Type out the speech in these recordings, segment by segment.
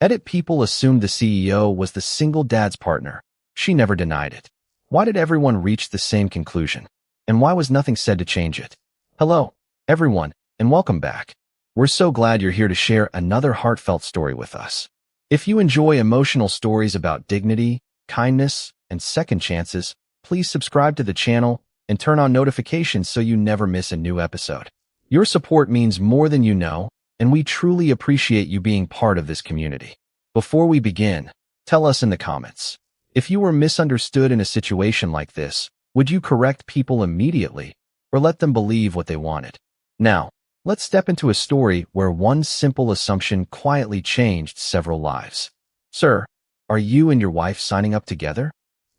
People assumed the CEO was the single dad's partner. She never denied it. Why did everyone reach the same conclusion? And why was nothing said to change it? Hello, everyone, and welcome back. We're so glad you're here to share another heartfelt story with us. If you enjoy emotional stories about dignity, kindness, and second chances, please subscribe to the channel and turn on notifications so you never miss a new episode. Your support means more than you know, and we truly appreciate you being part of this community. Before we begin, tell us in the comments. If you were misunderstood in a situation like this, would you correct people immediately or let them believe what they wanted? Now, let's step into a story where one simple assumption quietly changed several lives. Sir, are you and your wife signing up together?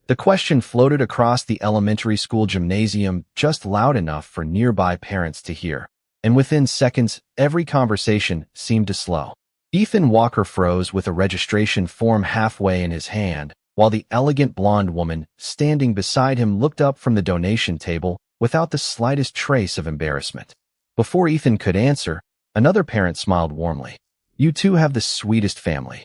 The question floated across the elementary school gymnasium just loud enough for nearby parents to hear. And within seconds, every conversation seemed to slow. Ethan Walker froze with a registration form halfway in his hand, while the elegant blonde woman standing beside him looked up from the donation table without the slightest trace of embarrassment. Before Ethan could answer, another parent smiled warmly. You two have the sweetest family.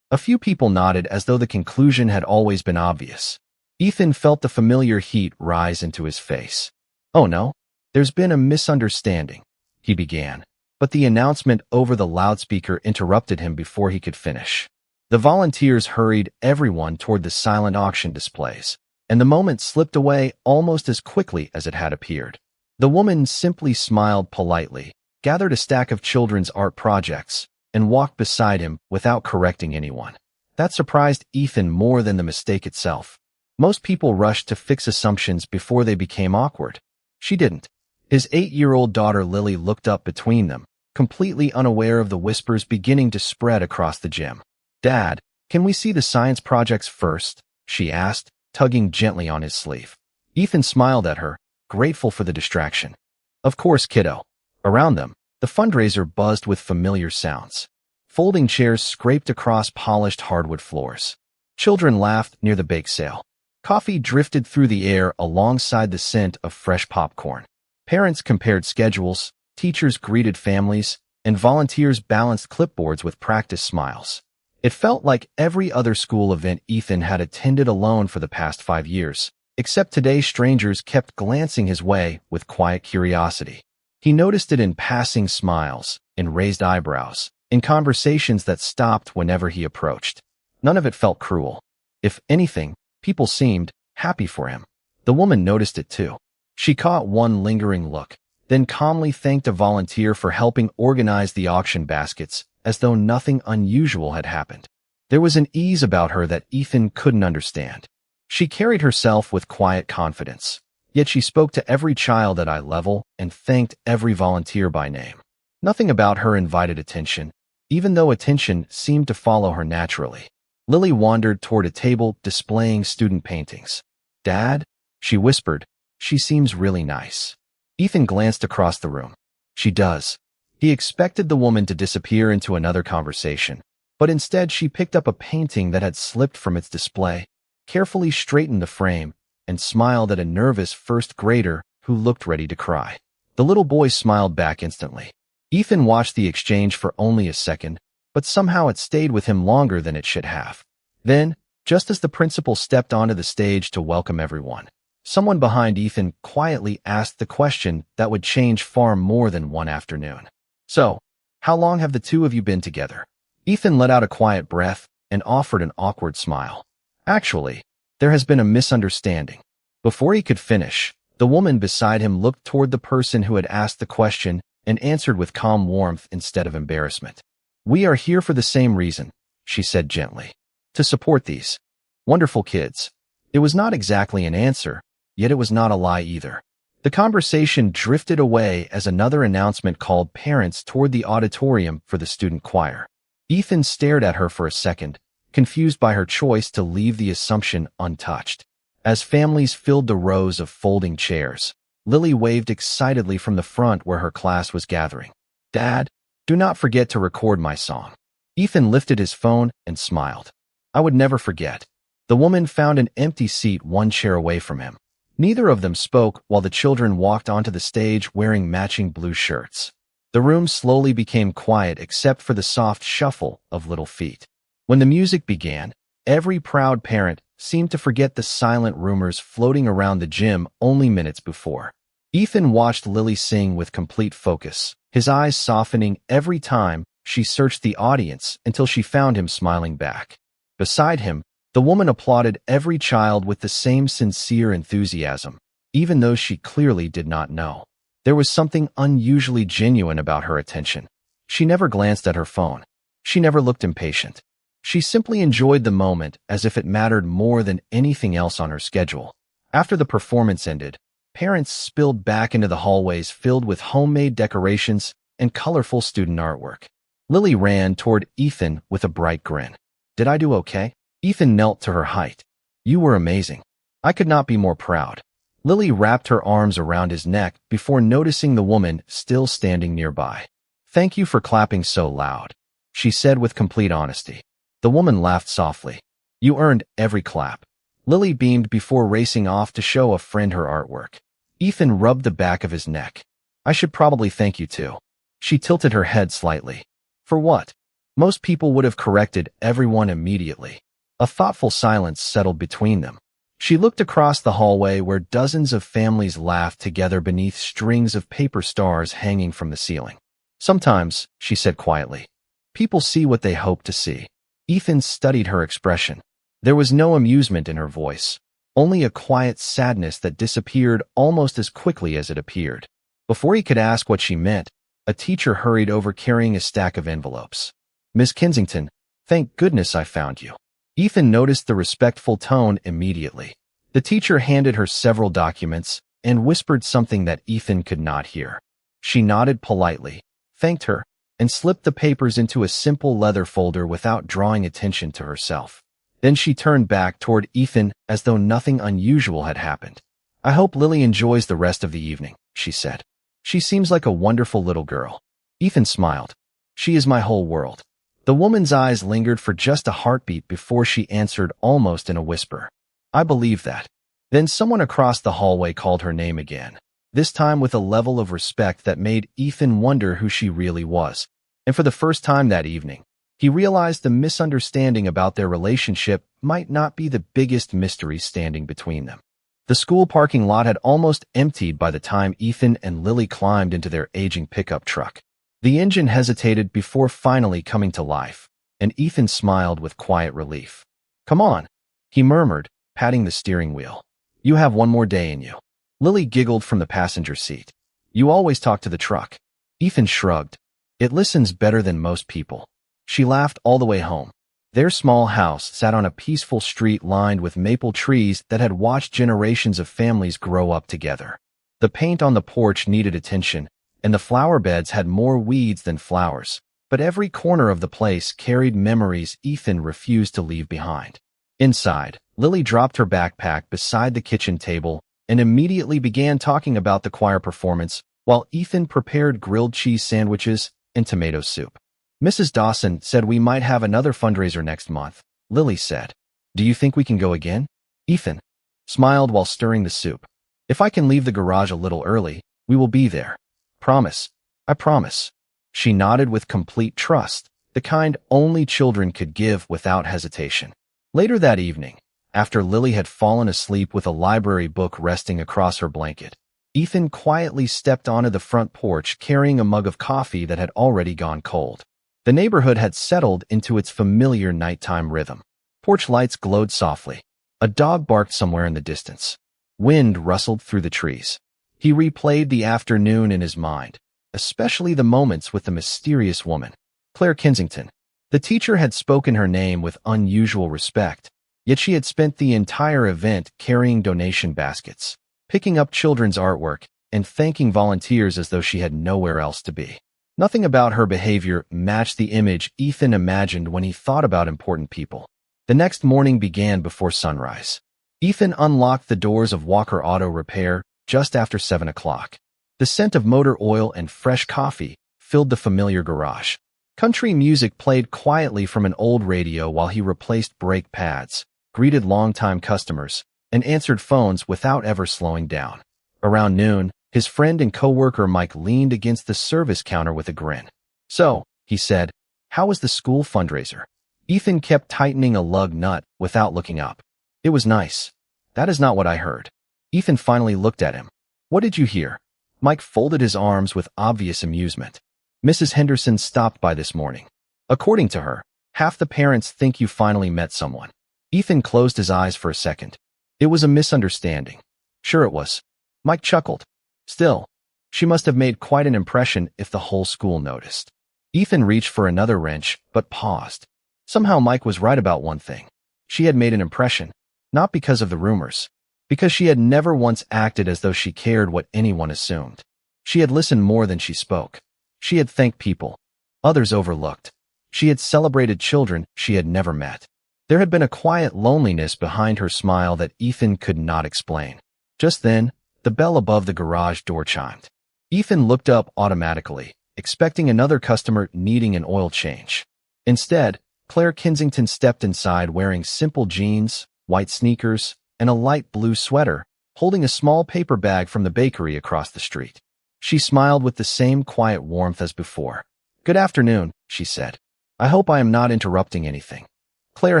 A few people nodded as though the conclusion had always been obvious. Ethan felt the familiar heat rise into his face. Oh no, there's been a misunderstanding, he began, but the announcement over the loudspeaker interrupted him before he could finish. The volunteers hurried everyone toward the silent auction displays, and the moment slipped away almost as quickly as it had appeared. The woman simply smiled politely, gathered a stack of children's art projects, and walked beside him without correcting anyone. That surprised Ethan more than the mistake itself. Most people rushed to fix assumptions before they became awkward. She didn't. His 8-year-old daughter Lily looked up between them, completely unaware of the whispers beginning to spread across the gym. Dad, can we see the science projects first? She asked, tugging gently on his sleeve. Ethan smiled at her, grateful for the distraction. Of course, kiddo. Around them, the fundraiser buzzed with familiar sounds. Folding chairs scraped across polished hardwood floors. Children laughed near the bake sale. Coffee drifted through the air alongside the scent of fresh popcorn. Parents compared schedules, teachers greeted families, and volunteers balanced clipboards with practiced smiles. It felt like every other school event Ethan had attended alone for the past 5 years, except today strangers kept glancing his way with quiet curiosity. He noticed it in passing smiles, in raised eyebrows, in conversations that stopped whenever he approached. None of it felt cruel. If anything, people seemed happy for him. The woman noticed it too. She caught one lingering look, then calmly thanked a volunteer for helping organize the auction baskets, as though nothing unusual had happened. There was an ease about her that Ethan couldn't understand. She carried herself with quiet confidence, yet she spoke to every child at eye level and thanked every volunteer by name. Nothing about her invited attention, even though attention seemed to follow her naturally. Lily wandered toward a table displaying student paintings. Dad, she whispered, she seems really nice. Ethan glanced across the room. She does. He expected the woman to disappear into another conversation, but instead she picked up a painting that had slipped from its display, carefully straightened the frame, and smiled at a nervous first grader who looked ready to cry. The little boy smiled back instantly. Ethan watched the exchange for only a second, but somehow it stayed with him longer than it should have. Then, just as the principal stepped onto the stage to welcome everyone, someone behind Ethan quietly asked the question that would change far more than one afternoon. So, how long have the two of you been together? Ethan let out a quiet breath and offered an awkward smile. Actually, there has been a misunderstanding. Before he could finish, the woman beside him looked toward the person who had asked the question and answered with calm warmth instead of embarrassment. We are here for the same reason, she said gently. To support these wonderful kids. It was not exactly an answer, yet it was not a lie either. The conversation drifted away as another announcement called parents toward the auditorium for the student choir. Ethan stared at her for a second, confused by her choice to leave the assumption untouched. As families filled the rows of folding chairs, Lily waved excitedly from the front where her class was gathering. Dad, do not forget to record my song. Ethan lifted his phone and smiled. I would never forget. The woman found an empty seat one chair away from him. Neither of them spoke while the children walked onto the stage wearing matching blue shirts. The room slowly became quiet except for the soft shuffle of little feet. When the music began, every proud parent seemed to forget the silent rumors floating around the gym only minutes before. Ethan watched Lily sing with complete focus, his eyes softening every time she searched the audience until she found him smiling back. Beside him, the woman applauded every child with the same sincere enthusiasm, even though she clearly did not know. There was something unusually genuine about her attention. She never glanced at her phone. She never looked impatient. She simply enjoyed the moment as if it mattered more than anything else on her schedule. After the performance ended, parents spilled back into the hallways filled with homemade decorations and colorful student artwork. Lily ran toward Ethan with a bright grin. "Did I do okay?" Ethan knelt to her height. "You were amazing. I could not be more proud." Lily wrapped her arms around his neck before noticing the woman still standing nearby. "Thank you for clapping so loud," she said with complete honesty. The woman laughed softly. "You earned every clap." Lily beamed before racing off to show a friend her artwork. Ethan rubbed the back of his neck. "I should probably thank you too." She tilted her head slightly. "For what?" Most people would have corrected everyone immediately. A thoughtful silence settled between them. She looked across the hallway where dozens of families laughed together beneath strings of paper stars hanging from the ceiling. "Sometimes," she said quietly, "people see what they hope to see." Ethan studied her expression. There was no amusement in her voice, only a quiet sadness that disappeared almost as quickly as it appeared. Before he could ask what she meant, a teacher hurried over carrying a stack of envelopes. "Miss Kensington, thank goodness I found you." Ethan noticed the respectful tone immediately. The teacher handed her several documents and whispered something that Ethan could not hear. She nodded politely, thanked her, and slipped the papers into a simple leather folder without drawing attention to herself. Then she turned back toward Ethan as though nothing unusual had happened. "I hope Lily enjoys the rest of the evening," she said. "She seems like a wonderful little girl." Ethan smiled. "She is my whole world." The woman's eyes lingered for just a heartbeat before she answered almost in a whisper. "I believe that." Then someone across the hallway called her name again, this time with a level of respect that made Ethan wonder who she really was. And for the first time that evening, he realized the misunderstanding about their relationship might not be the biggest mystery standing between them. The school parking lot had almost emptied by the time Ethan and Lily climbed into their aging pickup truck. The engine hesitated before finally coming to life, and Ethan smiled with quiet relief. "Come on," he murmured, patting the steering wheel. "You have one more day in you." Lily giggled from the passenger seat. "You always talk to the truck." Ethan shrugged. "It listens better than most people." She laughed all the way home. Their small house sat on a peaceful street lined with maple trees that had watched generations of families grow up together. The paint on the porch needed attention, and the flower beds had more weeds than flowers, but every corner of the place carried memories Ethan refused to leave behind. Inside, Lily dropped her backpack beside the kitchen table and immediately began talking about the choir performance while Ethan prepared grilled cheese sandwiches and tomato soup. "Mrs. Dawson said we might have another fundraiser next month," Lily said. "Do you think we can go again?" Ethan smiled while stirring the soup. "If I can leave the garage a little early, we will be there." "Promise." "I promise." She nodded with complete trust, the kind only children could give without hesitation. Later that evening, after Lily had fallen asleep with a library book resting across her blanket, Ethan quietly stepped onto the front porch carrying a mug of coffee that had already gone cold. The neighborhood had settled into its familiar nighttime rhythm. Porch lights glowed softly. A dog barked somewhere in the distance. Wind rustled through the trees. He replayed the afternoon in his mind, especially the moments with the mysterious woman, Claire Kensington. The teacher had spoken her name with unusual respect, yet she had spent the entire event carrying donation baskets, picking up children's artwork, and thanking volunteers as though she had nowhere else to be. Nothing about her behavior matched the image Ethan imagined when he thought about important people. The next morning began before sunrise. Ethan unlocked the doors of Walker Auto Repair just after 7 o'clock. The scent of motor oil and fresh coffee filled the familiar garage. Country music played quietly from an old radio while he replaced brake pads, greeted longtime customers, and answered phones without ever slowing down. Around noon, his friend and coworker Mike leaned against the service counter with a grin. "So," he said, "how was the school fundraiser?" Ethan kept tightening a lug nut without looking up. It was nice. That is not what I heard. Ethan finally looked at him. What did you hear? Mike folded his arms with obvious amusement. Mrs. Henderson stopped by this morning. According to her, half the parents think you finally met someone. Ethan closed his eyes for a second. It was a misunderstanding. Sure it was. Mike chuckled. Still, she must have made quite an impression if the whole school noticed. Ethan reached for another wrench, but paused. Somehow Mike was right about one thing. She had made an impression, not because of the rumors, because she had never once acted as though she cared what anyone assumed. She had listened more than she spoke. She had thanked people others overlooked. She had celebrated children she had never met. There had been a quiet loneliness behind her smile that Ethan could not explain. Just then, the bell above the garage door chimed. Ethan looked up automatically, expecting another customer needing an oil change. Instead, Claire Kensington stepped inside wearing simple jeans, white sneakers, and a light blue sweater, holding a small paper bag from the bakery across the street. She smiled with the same quiet warmth as before. Good afternoon, she said. I hope I am not interrupting anything. Claire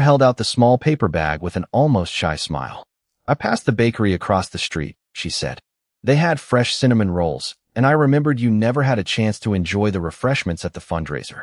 held out the small paper bag with an almost shy smile. I passed the bakery across the street, she said. They had fresh cinnamon rolls, and I remembered you never had a chance to enjoy the refreshments at the fundraiser.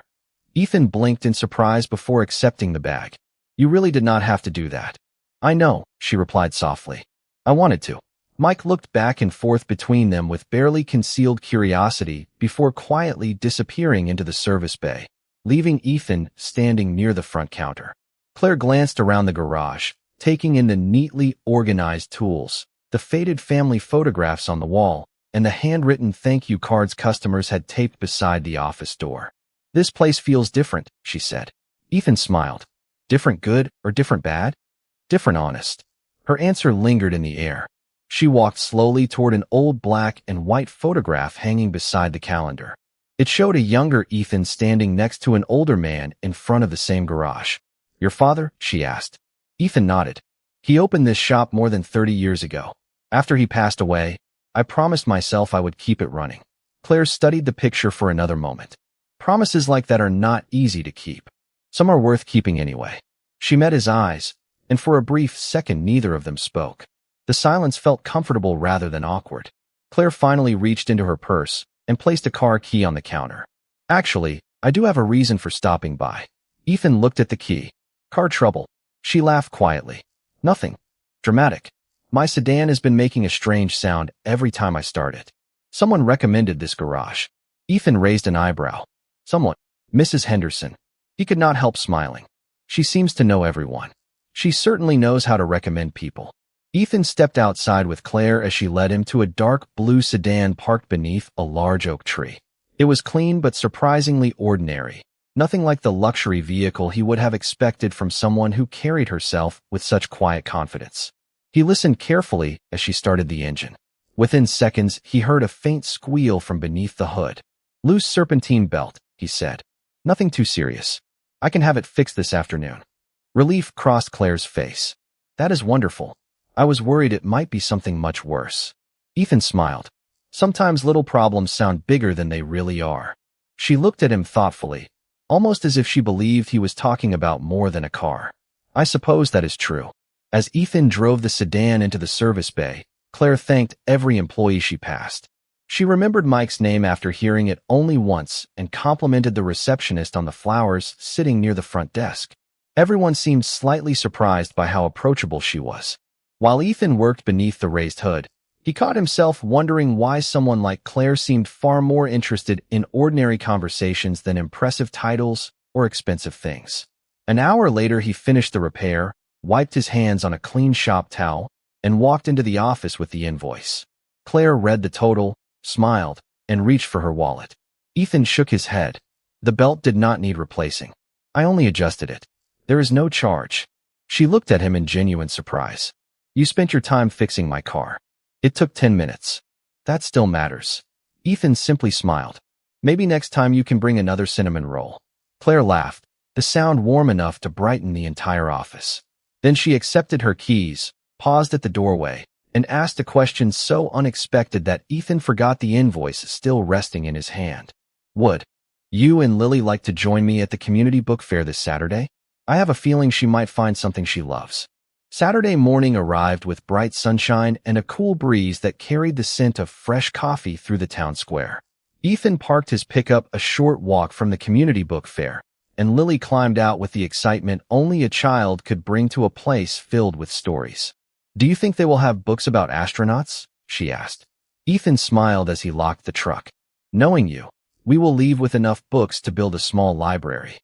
Ethan blinked in surprise before accepting the bag. You really did not have to do that. I know, she replied softly. I wanted to. Mike looked back and forth between them with barely concealed curiosity before quietly disappearing into the service bay, leaving Ethan standing near the front counter. Claire glanced around the garage, taking in the neatly organized tools, the faded family photographs on the wall, and the handwritten thank you cards customers had taped beside the office door. This place feels different, she said. Ethan smiled. Different good or different bad? Different honest. Her answer lingered in the air. She walked slowly toward an old black and white photograph hanging beside the calendar. It showed a younger Ethan standing next to an older man in front of the same garage. Your father? She asked. Ethan nodded. He opened this shop more than 30 years ago. After he passed away, I promised myself I would keep it running. Claire studied the picture for another moment. Promises like that are not easy to keep. Some are worth keeping anyway. She met his eyes, and for a brief second neither of them spoke. The silence felt comfortable rather than awkward. Claire finally reached into her purse and placed a car key on the counter. Actually, I do have a reason for stopping by. Ethan looked at the key. Car trouble. She laughed quietly. Nothing dramatic. My sedan has been making a strange sound every time I start it. Someone recommended this garage. Ethan raised an eyebrow. Someone. Mrs. Henderson. He could not help smiling. She seems to know everyone. She certainly knows how to recommend people. Ethan stepped outside with Claire as she led him to a dark blue sedan parked beneath a large oak tree. It was clean but surprisingly ordinary, nothing like the luxury vehicle he would have expected from someone who carried herself with such quiet confidence. He listened carefully as she started the engine. Within seconds, he heard a faint squeal from beneath the hood. Loose serpentine belt, he said. Nothing too serious. I can have it fixed this afternoon. Relief crossed Claire's face. That is wonderful. I was worried it might be something much worse. Ethan smiled. Sometimes little problems sound bigger than they really are. She looked at him thoughtfully, almost as if she believed he was talking about more than a car. I suppose that is true. As Ethan drove the sedan into the service bay, Claire thanked every employee she passed. She remembered Mike's name after hearing it only once and complimented the receptionist on the flowers sitting near the front desk. Everyone seemed slightly surprised by how approachable she was. While Ethan worked beneath the raised hood, he caught himself wondering why someone like Claire seemed far more interested in ordinary conversations than impressive titles or expensive things. An hour later, he finished the repair, wiped his hands on a clean shop towel, and walked into the office with the invoice. Claire read the total, smiled, and reached for her wallet. Ethan shook his head. The belt did not need replacing. I only adjusted it. There is no charge. She looked at him in genuine surprise. You spent your time fixing my car. It took 10 minutes. That still matters. Ethan simply smiled. Maybe next time you can bring another cinnamon roll. Claire laughed, the sound warm enough to brighten the entire office. Then she accepted her keys, paused at the doorway, and asked a question so unexpected that Ethan forgot the invoice still resting in his hand. Would you and Lily like to join me at the community book fair this Saturday? I have a feeling she might find something she loves. Saturday morning arrived with bright sunshine and a cool breeze that carried the scent of fresh coffee through the town square. Ethan parked his pickup a short walk from the community book fair, and Lily climbed out with the excitement only a child could bring to a place filled with stories. "Do you think they will have books about astronauts?" she asked. Ethan smiled as he locked the truck. "Knowing you, we will leave with enough books to build a small library."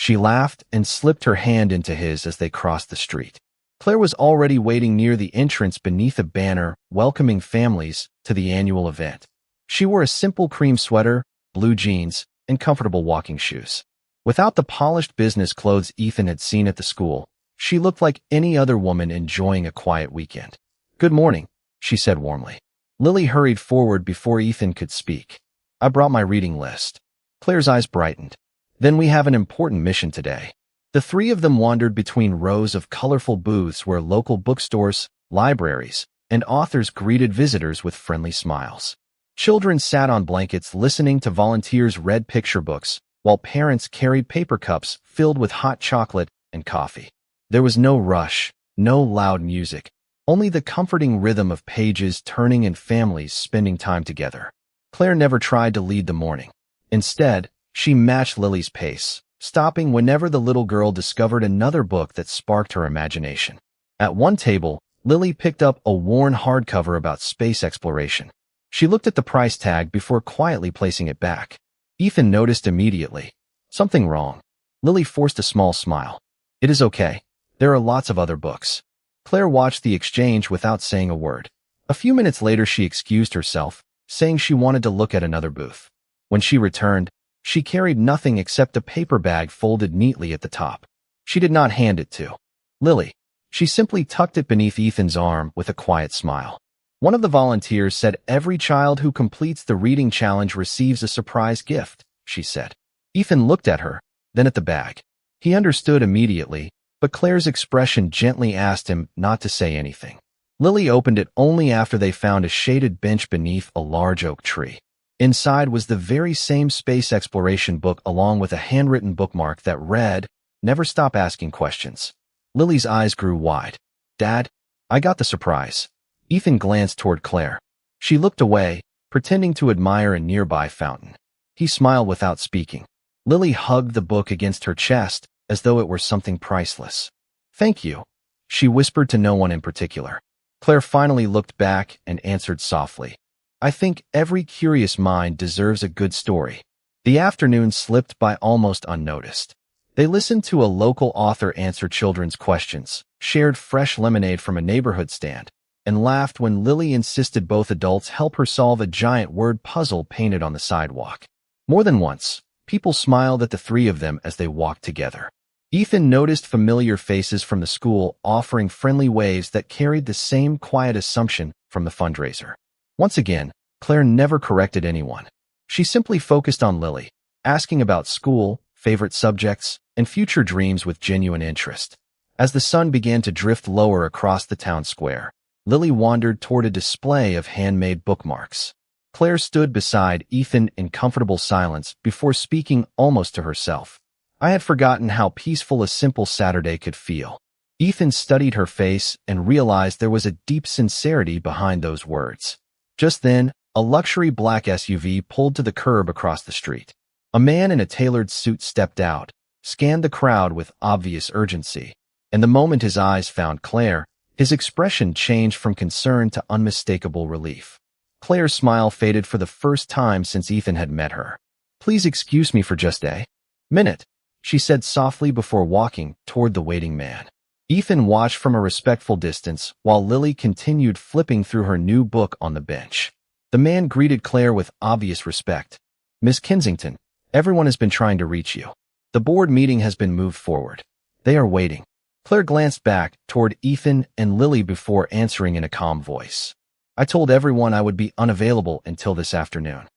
She laughed and slipped her hand into his as they crossed the street. Claire was already waiting near the entrance beneath a banner welcoming families to the annual event. She wore a simple cream sweater, blue jeans, and comfortable walking shoes. Without the polished business clothes Ethan had seen at the school, she looked like any other woman enjoying a quiet weekend. "Good morning," she said warmly. Lily hurried forward before Ethan could speak. "I brought my reading list." Claire's eyes brightened. "Then we have an important mission today." The three of them wandered between rows of colorful booths where local bookstores, libraries, and authors greeted visitors with friendly smiles. Children sat on blankets listening to volunteers read picture books, while parents carried paper cups filled with hot chocolate and coffee. There was no rush, no loud music, only the comforting rhythm of pages turning and families spending time together. Claire never tried to lead the morning. Instead, she matched Lily's pace, stopping whenever the little girl discovered another book that sparked her imagination. At one table, Lily picked up a worn hardcover about space exploration. She looked at the price tag before quietly placing it back. Ethan noticed immediately. "Something wrong?" Lily forced a small smile. "It is okay. There are lots of other books." Claire watched the exchange without saying a word. A few minutes later she excused herself, saying she wanted to look at another booth. When she returned, she carried nothing except a paper bag folded neatly at the top. She did not hand it to Lily. She simply tucked it beneath Ethan's arm with a quiet smile. One of the volunteers said every child who completes the reading challenge receives a surprise gift, she said. Ethan looked at her, then at the bag. He understood immediately, but Claire's expression gently asked him not to say anything. Lily opened it only after they found a shaded bench beneath a large oak tree. Inside was the very same space exploration book along with a handwritten bookmark that read, "Never stop asking questions." Lily's eyes grew wide. "Dad, I got the surprise." Ethan glanced toward Claire. She looked away, pretending to admire a nearby fountain. He smiled without speaking. Lily hugged the book against her chest as though it were something priceless. "Thank you," she whispered to no one in particular. Claire finally looked back and answered softly, "I think every curious mind deserves a good story." The afternoon slipped by almost unnoticed. They listened to a local author answer children's questions, shared fresh lemonade from a neighborhood stand, and laughed when Lily insisted both adults help her solve a giant word puzzle painted on the sidewalk. More than once, people smiled at the three of them as they walked together. Ethan noticed familiar faces from the school offering friendly waves that carried the same quiet assumption from the fundraiser. Once again, Claire never corrected anyone. She simply focused on Lily, asking about school, favorite subjects, and future dreams with genuine interest. As the sun began to drift lower across the town square, Lily wandered toward a display of handmade bookmarks. Claire stood beside Ethan in comfortable silence before speaking almost to herself. "I had forgotten how peaceful a simple Saturday could feel." Ethan studied her face and realized there was a deep sincerity behind those words. Just then, a luxury black SUV pulled to the curb across the street. A man in a tailored suit stepped out, scanned the crowd with obvious urgency, and the moment his eyes found Claire, his expression changed from concern to unmistakable relief. Claire's smile faded for the first time since Ethan had met her. "Please excuse me for just a minute," she said softly before walking toward the waiting man. Ethan watched from a respectful distance while Lily continued flipping through her new book on the bench. The man greeted Claire with obvious respect. "Miss Kensington, everyone has been trying to reach you. The board meeting has been moved forward. They are waiting." Claire glanced back toward Ethan and Lily before answering in a calm voice. "I told everyone I would be unavailable until this afternoon."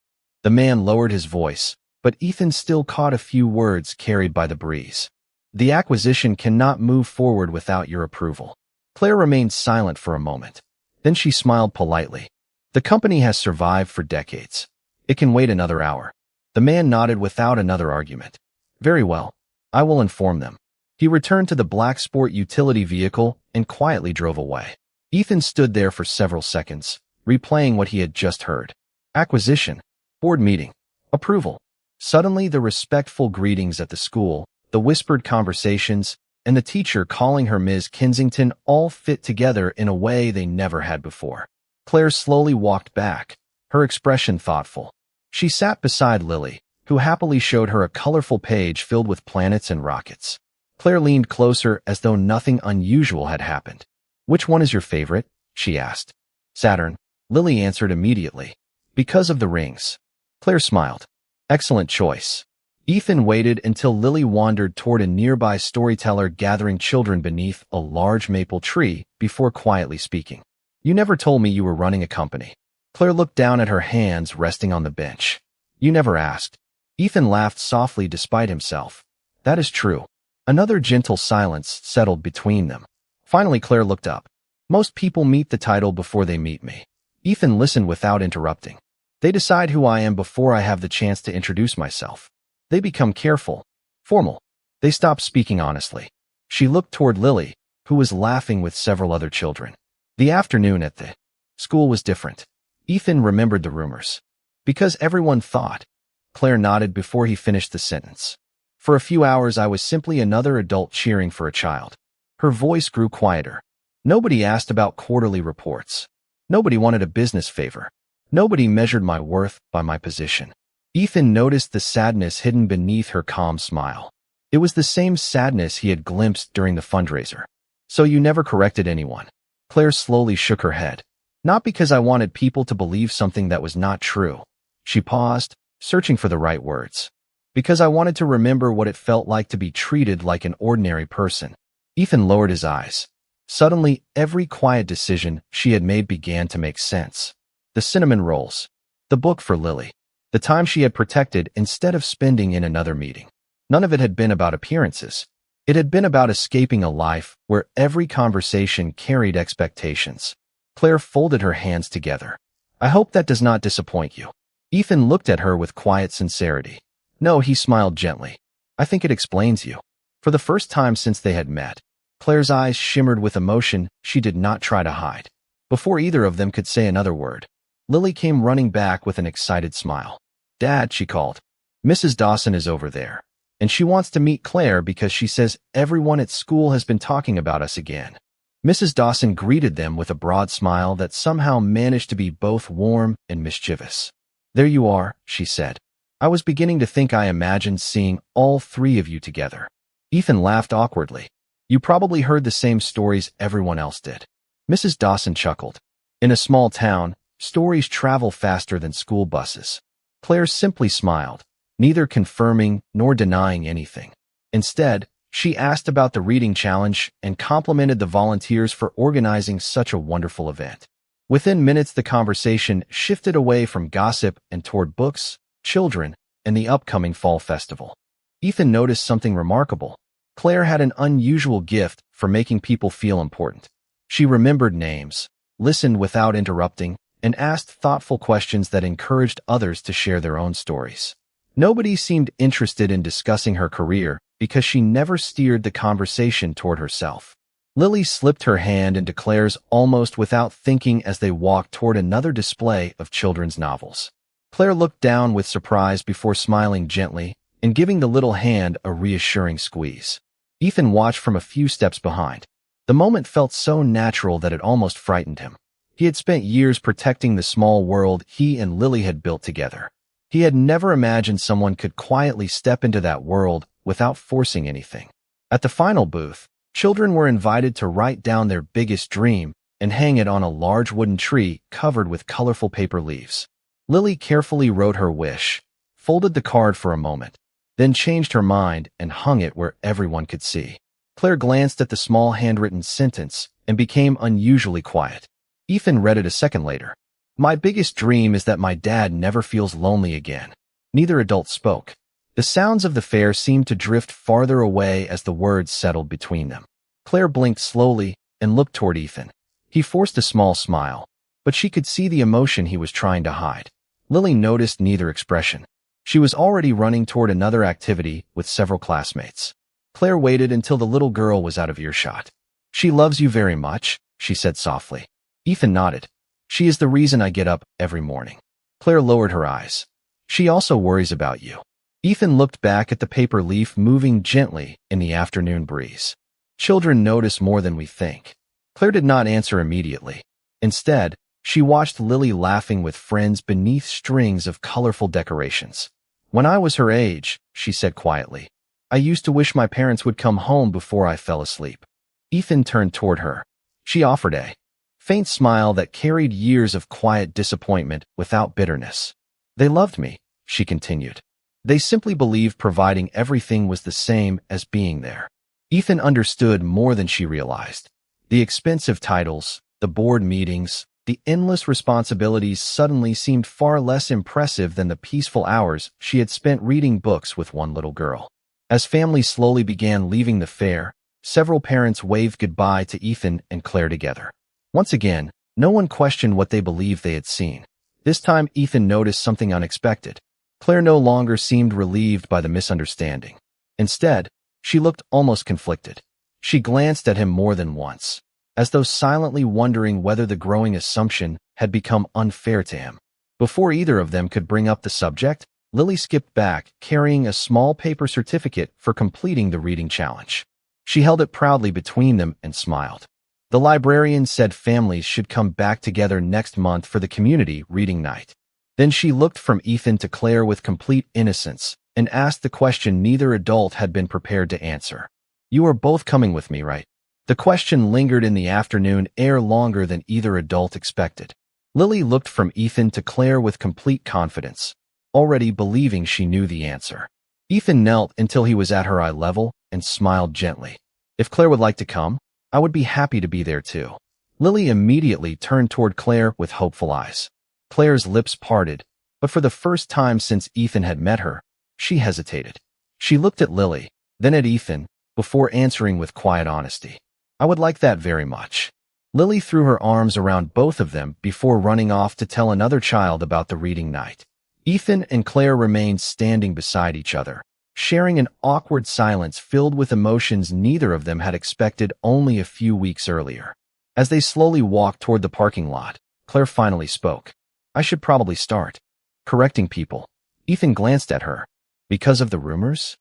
The man lowered his voice, but Ethan still caught a few words carried by the breeze. "The acquisition cannot move forward without your approval." Claire remained silent for a moment. Then she smiled politely. "The company has survived for decades. It can wait another hour." The man nodded without another argument. "Very well. I will inform them." He returned to the black sport utility vehicle and quietly drove away. Ethan stood there for several seconds, replaying what he had just heard. Acquisition, board meeting, approval. Suddenly, the respectful greetings at the school, the whispered conversations, and the teacher calling her Ms. Kensington all fit together in a way they never had before. Claire slowly walked back, her expression thoughtful. She sat beside Lily, who happily showed her a colorful page filled with planets and rockets. Claire leaned closer as though nothing unusual had happened. "Which one is your favorite?" she asked. "Saturn," Lily answered immediately. "Because of the rings." Claire smiled. "Excellent choice." Ethan waited until Lily wandered toward a nearby storyteller gathering children beneath a large maple tree before quietly speaking. "You never told me you were running a company." Claire looked down at her hands resting on the bench. "You never asked." Ethan laughed softly despite himself. "That is true." Another gentle silence settled between them. Finally, Claire looked up. "Most people meet the title before they meet me." Ethan listened without interrupting. "They decide who I am before I have the chance to introduce myself. They become careful, formal. They stop speaking honestly." She looked toward Lily, who was laughing with several other children. The afternoon at the school was different. Ethan remembered the rumors. "Because everyone thought." Claire nodded before he finished the sentence. "For a few hours I was simply another adult cheering for a child." Her voice grew quieter. "Nobody asked about quarterly reports. Nobody wanted a business favor. Nobody measured my worth by my position." Ethan noticed the sadness hidden beneath her calm smile. It was the same sadness he had glimpsed during the fundraiser. "So you never corrected anyone?" Claire slowly shook her head. "Not because I wanted people to believe something that was not true." She paused, searching for the right words. "Because I wanted to remember what it felt like to be treated like an ordinary person." Ethan lowered his eyes. Suddenly, every quiet decision she had made began to make sense. The cinnamon rolls. The book for Lily. The time she had protected instead of spending in another meeting. None of it had been about appearances. It had been about escaping a life where every conversation carried expectations. Claire folded her hands together. "I hope that does not disappoint you." Ethan looked at her with quiet sincerity. "No," he smiled gently. "I think it explains you." For the first time since they had met, Claire's eyes shimmered with emotion she did not try to hide. Before either of them could say another word, Lily came running back with an excited smile. "Dad," she called. "Mrs. Dawson is over there, and she wants to meet Claire because she says everyone at school has been talking about us again." Mrs. Dawson greeted them with a broad smile that somehow managed to be both warm and mischievous. "There you are," she said. "I was beginning to think I imagined seeing all three of you together." Ethan laughed awkwardly. "You probably heard the same stories everyone else did." Mrs. Dawson chuckled. "In a small town, stories travel faster than school buses." Claire simply smiled, neither confirming nor denying anything. Instead, she asked about the reading challenge and complimented the volunteers for organizing such a wonderful event. Within minutes, the conversation shifted away from gossip and toward books, children, and the upcoming fall festival. Ethan noticed something remarkable. Claire had an unusual gift for making people feel important. She remembered names, listened without interrupting, and asked thoughtful questions that encouraged others to share their own stories. Nobody seemed interested in discussing her career because she never steered the conversation toward herself. Lily slipped her hand into Claire's almost without thinking as they walked toward another display of children's novels. Claire looked down with surprise before smiling gently and giving the little hand a reassuring squeeze. Ethan watched from a few steps behind. The moment felt so natural that it almost frightened him. He had spent years protecting the small world he and Lily had built together. He had never imagined someone could quietly step into that world without forcing anything. At the final booth, children were invited to write down their biggest dream and hang it on a large wooden tree covered with colorful paper leaves. Lily carefully wrote her wish, folded the card for a moment, then changed her mind and hung it where everyone could see. Claire glanced at the small handwritten sentence and became unusually quiet. Ethan read it a second later. "My biggest dream is that my dad never feels lonely again." Neither adult spoke. The sounds of the fair seemed to drift farther away as the words settled between them. Claire blinked slowly and looked toward Ethan. He forced a small smile, but she could see the emotion he was trying to hide. Lily noticed neither expression. She was already running toward another activity with several classmates. Claire waited until the little girl was out of earshot. She loves you very much, she said softly. Ethan nodded. She is the reason I get up every morning. Claire lowered her eyes. She also worries about you. Ethan looked back at the paper leaf moving gently in the afternoon breeze. Children notice more than we think. Claire did not answer immediately. Instead, she watched Lily laughing with friends beneath strings of colorful decorations. When I was her age, she said quietly, I used to wish my parents would come home before I fell asleep. Ethan turned toward her. She offered a faint smile that carried years of quiet disappointment without bitterness. They loved me, she continued. They simply believed providing everything was the same as being there. Ethan understood more than she realized. The expensive titles, the board meetings, the endless responsibilities suddenly seemed far less impressive than the peaceful hours she had spent reading books with one little girl. As families slowly began leaving the fair, several parents waved goodbye to Ethan and Claire together. Once again, no one questioned what they believed they had seen. This time, Ethan noticed something unexpected. Claire no longer seemed relieved by the misunderstanding. Instead, she looked almost conflicted. She glanced at him more than once, as though silently wondering whether the growing assumption had become unfair to him. Before either of them could bring up the subject, Lily skipped back, carrying a small paper certificate for completing the reading challenge. She held it proudly between them and smiled. The librarian said families should come back together next month for the community reading night. Then she looked from Ethan to Claire with complete innocence and asked the question neither adult had been prepared to answer. You are both coming with me, right? The question lingered in the afternoon air longer than either adult expected. Lily looked from Ethan to Claire with complete confidence, already believing she knew the answer. Ethan knelt until he was at her eye level and smiled gently. If Claire would like to come, I would be happy to be there too. Lily immediately turned toward Claire with hopeful eyes. Claire's lips parted, but for the first time since Ethan had met her, she hesitated. She looked at Lily, then at Ethan, before answering with quiet honesty. I would like that very much. Lily threw her arms around both of them before running off to tell another child about the reading night. Ethan and Claire remained standing beside each other, sharing an awkward silence filled with emotions neither of them had expected only a few weeks earlier. As they slowly walked toward the parking lot, Claire finally spoke. I should probably start correcting people. Ethan glanced at her. Because of the rumors?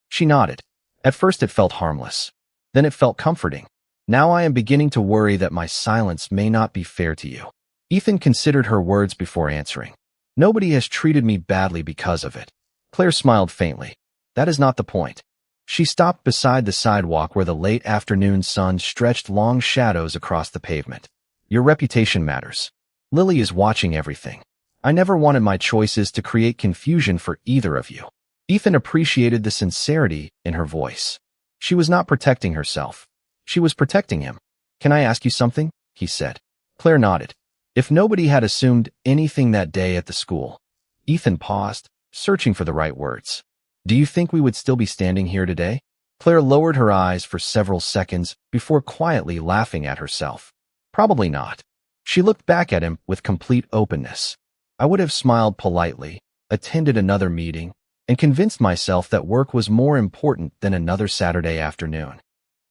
She nodded. At first it felt harmless. Then it felt comforting. Now I am beginning to worry that my silence may not be fair to you. Ethan considered her words before answering. Nobody has treated me badly because of it. Claire smiled faintly. That is not the point. She stopped beside the sidewalk where the late afternoon sun stretched long shadows across the pavement. Your reputation matters. Lily is watching everything. I never wanted my choices to create confusion for either of you. Ethan appreciated the sincerity in her voice. She was not protecting herself. She was protecting him. Can I ask you something? He said. Claire nodded. If nobody had assumed anything that day at the school. Ethan paused, searching for the right words. Do you think we would still be standing here today? Claire lowered her eyes for several seconds before quietly laughing at herself. Probably not. She looked back at him with complete openness. I would have smiled politely, attended another meeting, and convinced myself that work was more important than another Saturday afternoon.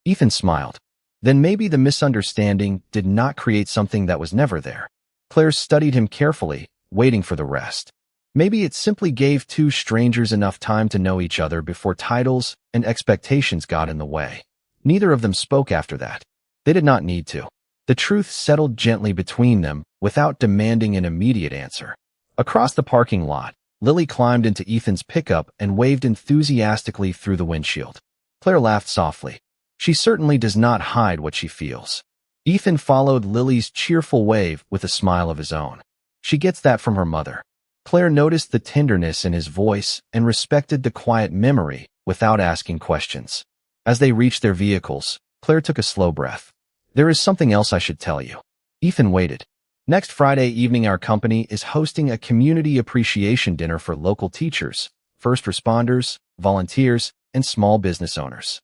Ethan smiled. Then maybe the misunderstanding did not create something that was never there. Claire studied him carefully, waiting for the rest. Maybe it simply gave two strangers enough time to know each other before titles and expectations got in the way. Neither of them spoke after that. They did not need to. The truth settled gently between them without demanding an immediate answer. Across the parking lot, Lily climbed into Ethan's pickup and waved enthusiastically through the windshield. Claire laughed softly. She certainly does not hide what she feels. Ethan followed Lily's cheerful wave with a smile of his own. She gets that from her mother. Claire noticed the tenderness in his voice and respected the quiet memory without asking questions. As they reached their vehicles, Claire took a slow breath. There is something else I should tell you. Ethan waited. Next Friday evening, our company is hosting a community appreciation dinner for local teachers, first responders, volunteers, and small business owners.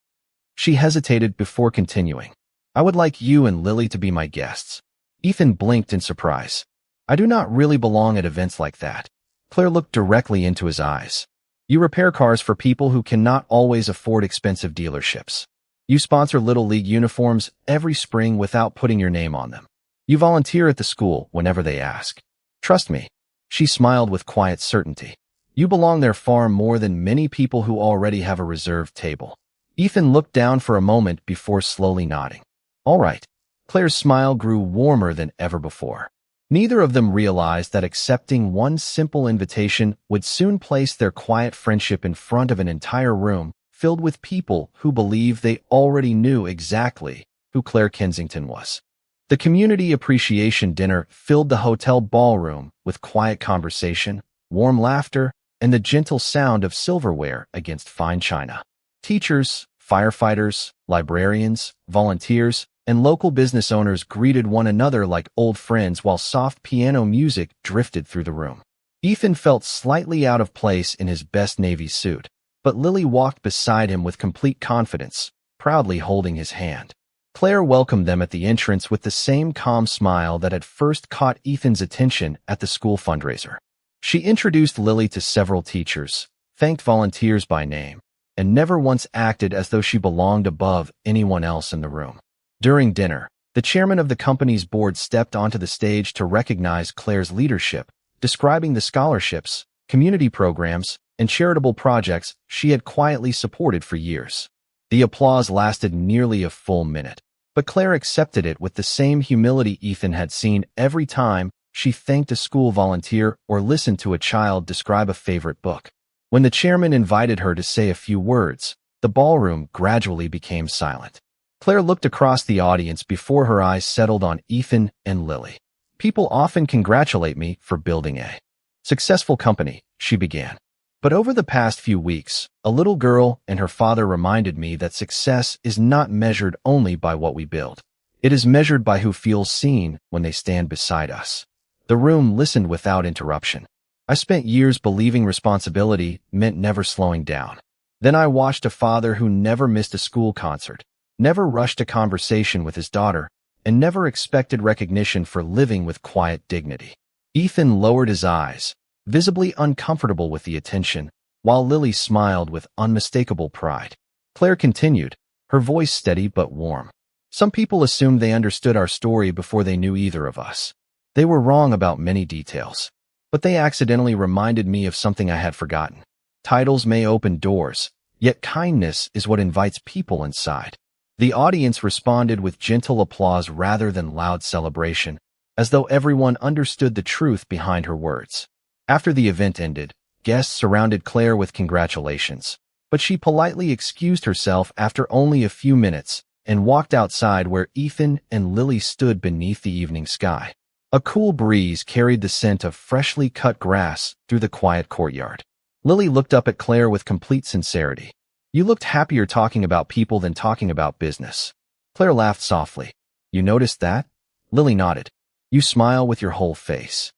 She hesitated before continuing. I would like you and Lily to be my guests. Ethan blinked in surprise. I do not really belong at events like that. Claire looked directly into his eyes. You repair cars for people who cannot always afford expensive dealerships. You sponsor Little League uniforms every spring without putting your name on them. You volunteer at the school whenever they ask. Trust me. She smiled with quiet certainty. You belong there far more than many people who already have a reserved table. Ethan looked down for a moment before slowly nodding. All right. Claire's smile grew warmer than ever before. Neither of them realized that accepting one simple invitation would soon place their quiet friendship in front of an entire room filled with people who believed they already knew exactly who Claire Kensington was. The community appreciation dinner filled the hotel ballroom with quiet conversation, warm laughter, and the gentle sound of silverware against fine china. Teachers, firefighters, librarians, volunteers, and local business owners greeted one another like old friends while soft piano music drifted through the room. Ethan felt slightly out of place in his best navy suit, but Lily walked beside him with complete confidence, proudly holding his hand. Claire welcomed them at the entrance with the same calm smile that had first caught Ethan's attention at the school fundraiser. She introduced Lily to several teachers, thanked volunteers by name, and never once acted as though she belonged above anyone else in the room. During dinner, the chairman of the company's board stepped onto the stage to recognize Claire's leadership, describing the scholarships, community programs, and charitable projects she had quietly supported for years. The applause lasted nearly a full minute, but Claire accepted it with the same humility Ethan had seen every time she thanked a school volunteer or listened to a child describe a favorite book. When the chairman invited her to say a few words, the ballroom gradually became silent. Claire looked across the audience before her eyes settled on Ethan and Lily. People often congratulate me for building a successful company, she began. But over the past few weeks, a little girl and her father reminded me that success is not measured only by what we build. It is measured by who feels seen when they stand beside us. The room listened without interruption. I spent years believing responsibility meant never slowing down. Then I watched a father who never missed a school concert, never rushed a conversation with his daughter, and never expected recognition for living with quiet dignity. Ethan lowered his eyes, visibly uncomfortable with the attention, while Lily smiled with unmistakable pride. Claire continued, her voice steady but warm. Some people assumed they understood our story before they knew either of us. They were wrong about many details, but they accidentally reminded me of something I had forgotten. Titles may open doors, yet kindness is what invites people inside. The audience responded with gentle applause rather than loud celebration, as though everyone understood the truth behind her words. After the event ended, guests surrounded Claire with congratulations, but she politely excused herself after only a few minutes and walked outside where Ethan and Lily stood beneath the evening sky. A cool breeze carried the scent of freshly cut grass through the quiet courtyard. Lily looked up at Claire with complete sincerity. You looked happier talking about people than talking about business. Claire laughed softly. You noticed that? Lily nodded. You smile with your whole face.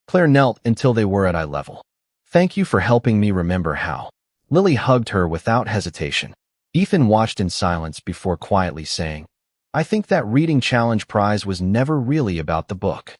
Claire knelt until they were at eye level. Thank you for helping me remember how. Lily hugged her without hesitation. Ethan watched in silence before quietly saying, I think that reading challenge prize was never really about the book.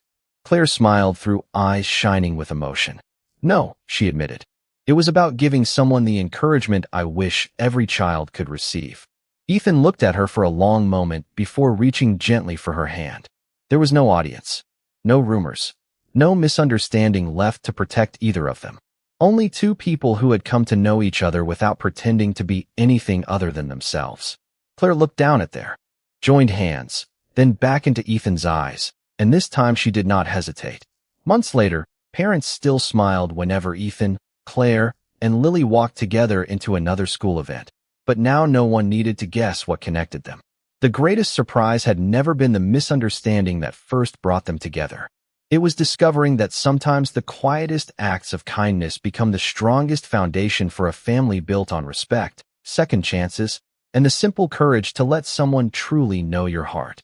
Claire smiled through eyes shining with emotion. No, she admitted. It was about giving someone the encouragement I wish every child could receive. Ethan looked at her for a long moment before reaching gently for her hand. There was no audience, no rumors, no misunderstanding left to protect either of them. Only two people who had come to know each other without pretending to be anything other than themselves. Claire looked down at their joined hands, then back into Ethan's eyes, and this time she did not hesitate. Months later, parents still smiled whenever Ethan, Claire, and Lily walked together into another school event, but now no one needed to guess what connected them. The greatest surprise had never been the misunderstanding that first brought them together. It was discovering that sometimes the quietest acts of kindness become the strongest foundation for a family built on respect, second chances, and the simple courage to let someone truly know your heart.